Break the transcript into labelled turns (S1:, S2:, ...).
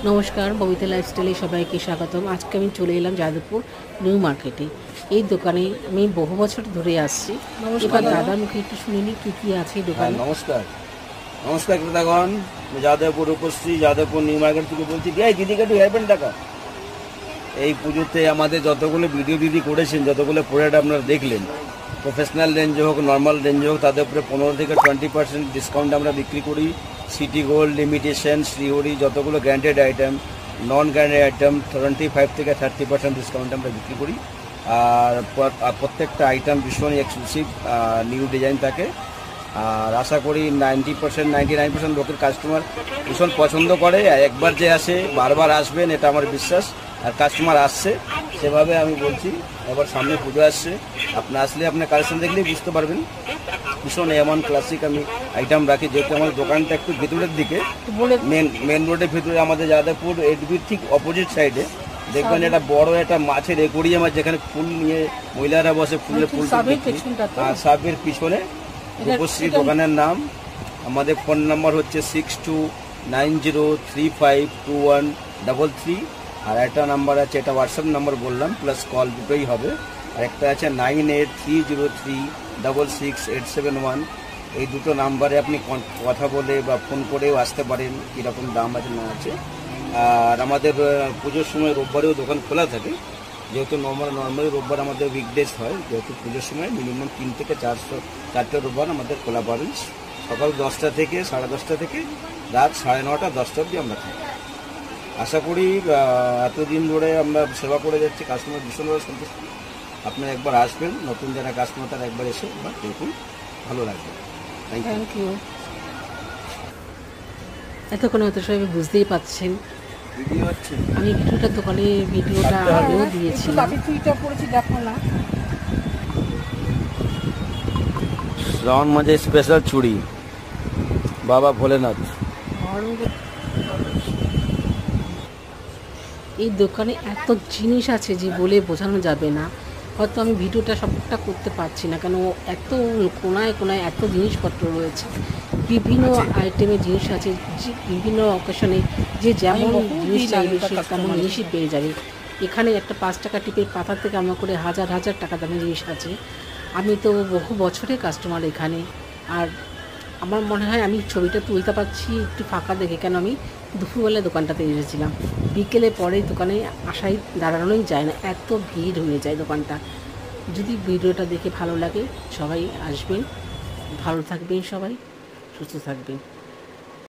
S1: নমস্কার, ববিতা লাইফস্টাইলে সবাইকে স্বাগতম। আজকে আমি চলে এলাম যাদবপুর নিউ মার্কেটে। এই দোকানে আমি বহু বছর ধরে আসছি। এবার দাদার মুখে একটু শুনিনি কি কি আছে দোকানে।
S2: নমস্কার নমস্কার ক্রেতাগণ, যাদবপুর উপস্থিত যাদবপুর নিউ মার্কেট থেকে বলছি। দিদিকে একটু হেল্পেন টাকা। এই পুজোতে আমাদের যতগুলো ভিডিও দিদি করেছেন, যতগুলো প্রোডাক্ট আপনারা দেখলেন, প্রফেশনাল রেঞ্জ হোক নর্মাল রেঞ্জ হোক, তাদের উপরে 15 থেকে 20% ডিসকাউন্ট আমরা বিক্রি করি। সিটি গোল্ড, লিমিটেশন, শ্রীহরি, যতগুলো গ্র্যান্ডেড আইটেম, নন গ্র্যান্ডেড আইটেম 25 থেকে 30% ডিসকাউন্ট আমরা বিক্রি করি। আর প্রত্যেকটা আইটেম ভীষণই এক্সক্লুসিভ, নিউ ডিজাইন থাকে। আর আশা করি 90% 99% লোকের কাস্টমার ভীষণ পছন্দ করে। একবার যে আসে বারবার আসবেন, এটা আমার বিশ্বাস। আর কাস্টমার আসছে, সেভাবে আমি বলছি। এবার সামনে পুজো আসছে, আপনি আসলে আপনার কালেকশন দেখলেই বুঝতে পারবেন। ভীষণ এমন ক্লাসিক আমি আইটেম রাখি, যেহেতু আমার দোকানটা একটু ভেতরের দিকে, মেন রোডের ভেতরে, আমাদের যাদবপুর এডবির ঠিক অপোজিট সাইডে দেখবেন একটা বড় একটা মাছের একুরিয়াম আছে, যেখানে ফুল নিয়ে মহিলারা বসে, ফুল আর সাবের পিছনে রূপশ্রী দোকানের নাম। আমাদের ফোন নাম্বার হচ্ছে 6290352133। আর একটা নাম্বার আছে, এটা হোয়াটসঅ্যাপ নাম্বার বললাম, প্লাস কল দুটোই হবে। আর একটা আছে 9830366871। এই দুটো নাম্বারে আপনি কথা বলে বা ফোন করেও আসতে পারেন, কীরকম দাম আছে না আছে। আর আমাদের পুজোর সময় রোববারেও দোকান খোলা থাকে, যেহেতু নর্মালি রোববার আমাদের উইকডেজ হয়, যেহেতু পুজোর সময় মিনিমাম 3 থেকে 4টে রোববার আমাদের খোলা পাবেন। সকাল 10টা থেকে 10:30 থেকে রাত 9:30 10টা অবধি আমরা থাকি। আশা করি এতদিন ধরে আমরা সেবা করে যাচ্ছি, কাস্টমার ভীষণভাবে সন্তুষ্ট। আপনারা একবার আসবেন, নতুন যারা কাস্টমার তারা একবার এসে দেখুন, ভালো লাগবে।
S1: Thank you. এতক্ষণ হয়তো সবাই বুঝতেই পাচ্ছেন, আমি কিছুটা দোকানে ভিডিওটা আগেও দিয়েছিলাম।
S2: শ্রাবণ মাঝে স্পেশাল চুড়ি বাবা ভোলেনাথ।
S1: এই দোকানে এত জিনিস আছে যে বলে বোঝানো যাবে না। হয়তো আমি ভিডিওটা সবটা করতে পারছি না, কেন এত কোনায় কোনায় এত জিনিসপত্র রয়েছে, বিভিন্ন আইটেমের জিনিস আছে। যে বিভিন্ন অকেশনে যে যেমন জিনিস চাইবে সে তেমন জিনিসই পেয়ে যাবে। এখানে একটা 5 টাকা টিপের পাতা থেকে আমরা করে হাজার হাজার টাকা দামের জিনিস আছে। আমি তো বহু বছরের কাস্টমার এখানে। আর আমার মনে হয় আমি ছবিটা তুলতে পারছি একটু ফাঁকা দেখে, কেন আমি দুপুরবেলা দোকানটাতে এসেছিলাম। বিকেলে পরে দোকানে আসাই দাঁড়ানোই যায় না, এত ভিড় হয়ে যায় দোকানটা। যদি ভিডিওটা দেখে ভালো লাগে সবাই আসবেন, ভালো থাকবেন, সবাই সুস্থ থাকবেন।